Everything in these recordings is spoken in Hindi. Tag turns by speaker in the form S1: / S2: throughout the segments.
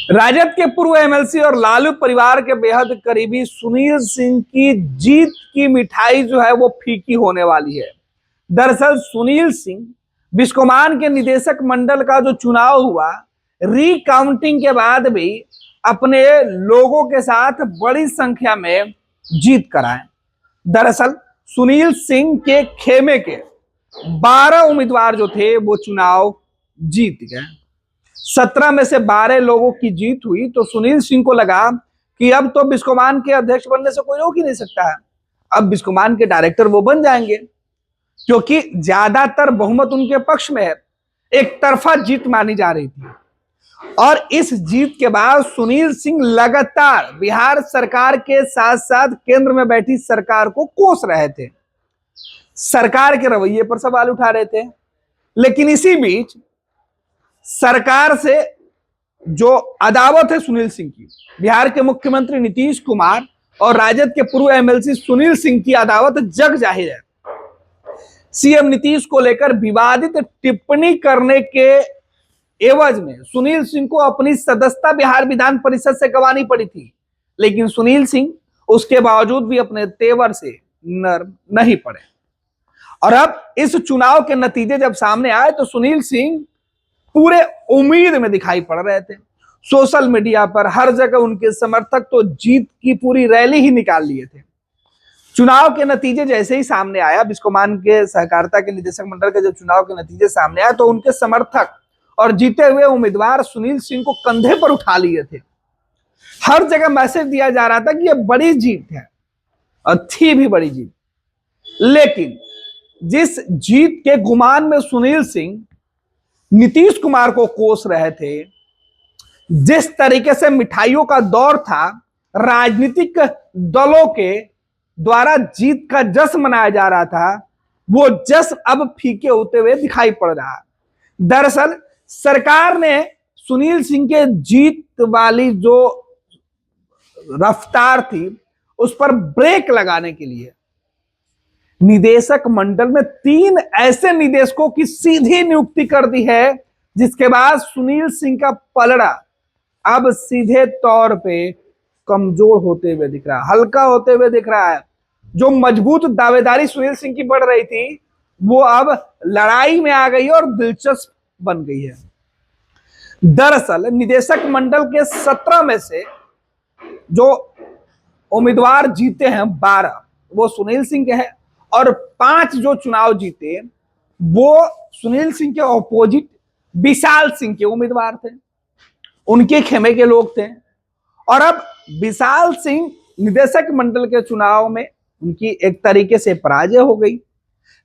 S1: राजद के पूर्व एमएलसी और लालू परिवार के बेहद करीबी सुनील सिंह की जीत की मिठाई जो है वो फीकी होने वाली है। दरअसल सुनील सिंह बिस्कोमान के निदेशक मंडल का जो चुनाव हुआ, रिकाउंटिंग के बाद भी अपने लोगों के साथ बड़ी संख्या में जीत कराए। दरअसल सुनील सिंह के खेमे के 12 उम्मीदवार जो थे वो चुनाव जीत गए। 17 में से 12 लोगों की जीत हुई तो सुनील सिंह को लगा कि अब तो बिस्कोमान के अध्यक्ष बनने से कोई रोक ही नहीं सकता है। अब बिस्कोमान के डायरेक्टर वो बन जाएंगे, क्योंकि ज्यादातर बहुमत उनके पक्ष में है। एक तरफा जीत मानी जा रही थी और इस जीत के बाद सुनील सिंह लगातार बिहार सरकार के साथ साथ केंद्र में बैठी सरकार को कोस रहे थे, सरकार के रवैये पर सवाल उठा रहे थे। लेकिन इसी बीच सरकार से जो अदावत है सुनील सिंह की, बिहार के मुख्यमंत्री नीतीश कुमार और राजद के पूर्व एमएलसी सुनील सिंह की अदावत जग जाहिर है। सीएम नीतीश को लेकर विवादित टिप्पणी करने के एवज में सुनील सिंह को अपनी सदस्यता बिहार विधान परिषद से गंवानी पड़ी थी, लेकिन सुनील सिंह उसके बावजूद भी अपने तेवर से नर्म नहीं पड़े। और अब इस चुनाव के नतीजे जब सामने आए तो सुनील सिंह पूरे उम्मीद में दिखाई पड़ रहे थे। सोशल मीडिया पर हर जगह उनके समर्थक तो जीत की पूरी रैली ही निकाल लिए थे। चुनाव के नतीजे जैसे ही सामने आया, बिस्कोमान के सहकारिता के निदेशक मंडल के जब चुनाव के नतीजे सामने आए तो उनके समर्थक और जीते हुए उम्मीदवार सुनील सिंह को कंधे पर उठा लिए थे। हर जगह मैसेज दिया जा रहा था कि यह बड़ी जीत है और थी भी बड़ी जीत। लेकिन जिस जीत के गुमान में सुनील सिंह नीतीश कुमार को कोस रहे थे, जिस तरीके से मिठाइयों का दौर था, राजनीतिक दलों के द्वारा जीत का जश्न मनाया जा रहा था, वो जश्न अब फीके होते हुए दिखाई पड़ रहा। दरअसल सरकार ने सुनील सिंह के जीत वाली जो रफ्तार थी उस पर ब्रेक लगाने के लिए निदेशक मंडल में 3 ऐसे निदेशकों की सीधी नियुक्ति कर दी है, जिसके बाद सुनील सिंह का पलड़ा अब सीधे तौर पे कमजोर होते हुए दिख रहा है, हल्का होते हुए दिख रहा है। जो मजबूत दावेदारी सुनील सिंह की बढ़ रही थी वो अब लड़ाई में आ गई और दिलचस्प बन गई है। दरअसल निदेशक मंडल के 17 में से जो उम्मीदवार जीते हैं 12 वो सुनील सिंह के हैं और 5 जो चुनाव जीते वो सुनील सिंह के ऑपोजिट विशाल सिंह के उम्मीदवार थे, उनके खेमे के लोग थे। और अब विशाल सिंह निदेशक मंडल के चुनाव में उनकी एक तरीके से पराजय हो गई,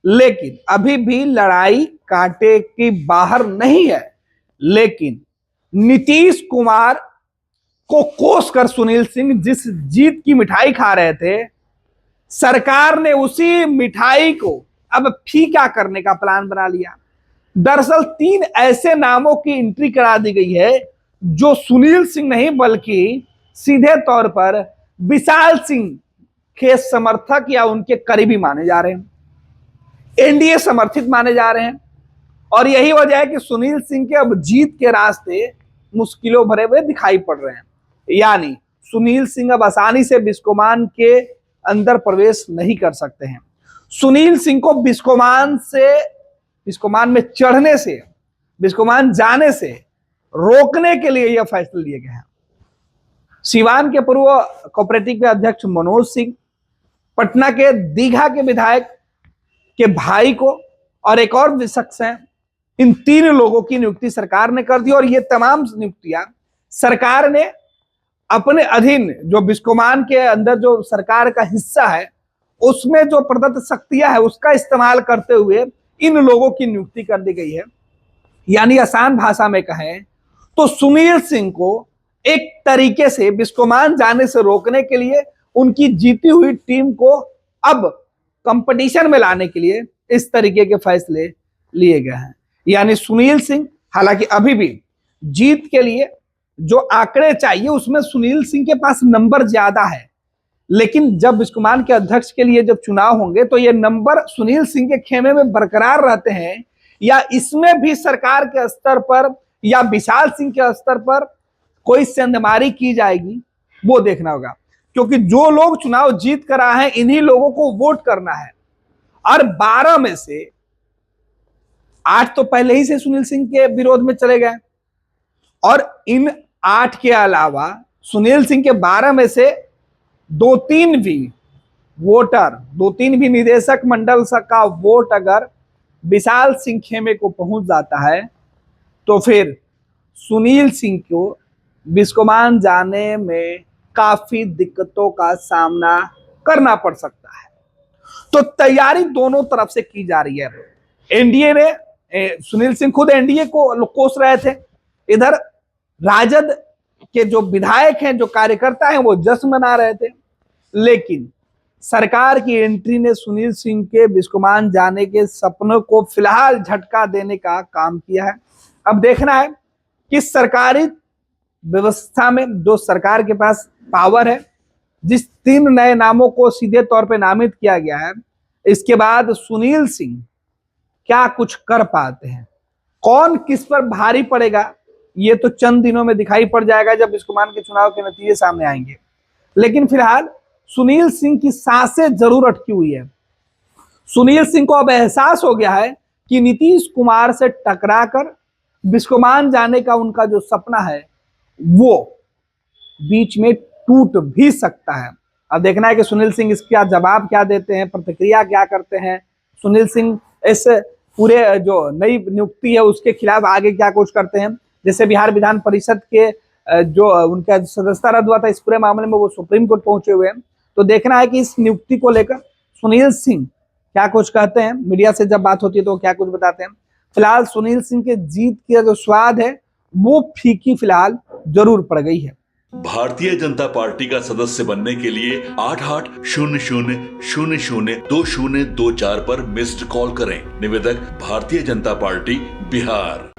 S1: लेकिन अभी भी लड़ाई कांटे की बाहर नहीं है। लेकिन नीतीश कुमार को कोस कर सुनील सिंह जिस जीत की मिठाई खा रहे थे, सरकार ने उसी मिठाई को अब फीका करने का प्लान बना लिया। दरअसल 3 ऐसे नामों की एंट्री करा दी गई है जो सुनील सिंह नहीं बल्कि सीधे तौर पर विशाल सिंह के समर्थक या उनके करीबी माने जा रहे हैं, एनडीए समर्थित माने जा रहे हैं। और यही वजह है कि सुनील सिंह के अब जीत के रास्ते मुश्किलों भरे हुए दिखाई पड़ रहे हैं। यानी सुनील सिंह अब आसानी से बिस्कोमान के अंदर प्रवेश नहीं कर सकते हैं। सुनील सिंह को बिस्कोमान में चढ़ने से, बिस्कोमान जाने से रोकने के लिए यह फैसले लिए गए हैं। सिवान के पूर्व कोऑपरेटिव के अध्यक्ष मनोज सिंह, पटना के दीघा के विधायक के भाई को और एक और शख्स हैं, इन 3 लोगों की नियुक्ति सरकार ने कर दी। और ये तमाम नियुक्तियां सरकार ने अपने अधीन जो बिस्कोमान के अंदर जो सरकार का हिस्सा है उसमें जो प्रदत्त शक्तियां है उसका इस्तेमाल करते हुए इन लोगों की नियुक्ति कर दी गई है। यानी आसान भाषा में कहें तो सुनील सिंह को एक तरीके से बिस्कोमान जाने से रोकने के लिए, उनकी जीती हुई टीम को अब कंपटीशन में लाने के लिए इस तरीके के फैसले लिए गए हैं। यानी सुनील सिंह, हालांकि अभी भी जीत के लिए जो आंकड़े चाहिए उसमें सुनील सिंह के पास नंबर ज्यादा है, लेकिन जब बिस्कोमान के अध्यक्ष के लिए जब चुनाव होंगे तो ये नंबर सुनील सिंह के खेमे में बरकरार रहते हैं या इसमें भी सरकार के स्तर पर या विशाल सिंह के स्तर पर कोई सेंधमारी की जाएगी, वो देखना होगा। क्योंकि जो लोग चुनाव जीत कर आए हैं, इन्हीं लोगों को वोट करना है। और 12 में से 8 तो पहले ही से सुनील सिंह के विरोध में चले गए, और इन 8 के अलावा सुनील सिंह के 12 में से 2-3 भी वोटर, 2-3 भी निदेशक मंडल का वोट अगर विशाल सिंह खेमे को पहुंच जाता है, तो फिर सुनील सिंह को बिस्कोमान जाने में काफी दिक्कतों का सामना करना पड़ सकता है। तो तैयारी दोनों तरफ से की जा रही है। एनडीए ने, सुनील सिंह खुद एनडीए को कोस रहे थे, इधर राजद के जो विधायक हैं, जो कार्यकर्ता हैं, वो जश्न मना रहे थे। लेकिन सरकार की एंट्री ने सुनील सिंह के बिस्कोमान जाने के सपनों को फिलहाल झटका देने का काम किया है। अब देखना है कि सरकारी व्यवस्था में, जो सरकार के पास पावर है, जिस 3 नए नामों को सीधे तौर पे नामित किया गया है, इसके बाद सुनील सिंह क्या कुछ कर पाते हैं, कौन किस पर भारी पड़ेगा, ये तो चंद दिनों में दिखाई पड़ जाएगा जब बिस्कोमान के चुनाव के नतीजे सामने आएंगे। लेकिन फिलहाल सुनील सिंह की सांसें जरूर अटकी हुई है। सुनील सिंह को अब एहसास हो गया है कि नीतीश कुमार से टकराकर बिस्कोमान जाने का उनका जो सपना है, वो बीच में टूट भी सकता है। अब देखना है कि सुनील सिंह इसका जवाब क्या देते हैं, प्रतिक्रिया क्या करते हैं। सुनील सिंह इस पूरे जो नई नियुक्ति है उसके खिलाफ आगे क्या कुछ करते हैं। जैसे बिहार विधान परिषद के जो उनका सदस्यता रद्द हुआ था, इस पूरे मामले में वो सुप्रीम कोर्ट पहुंचे हुए हैं। तो देखना है कि इस नियुक्ति को लेकर सुनील सिंह क्या कुछ कहते हैं, मीडिया से जब बात होती है तो क्या कुछ बताते हैं। फिलहाल सुनील सिंह के जीत का जो स्वाद है वो फीकी फिलहाल जरूर पड़ गई है।
S2: भारतीय जनता पार्टी का सदस्य बनने के लिए 8800002024 पर मिस्ड कॉल करें। निवेदक भारतीय जनता पार्टी बिहार।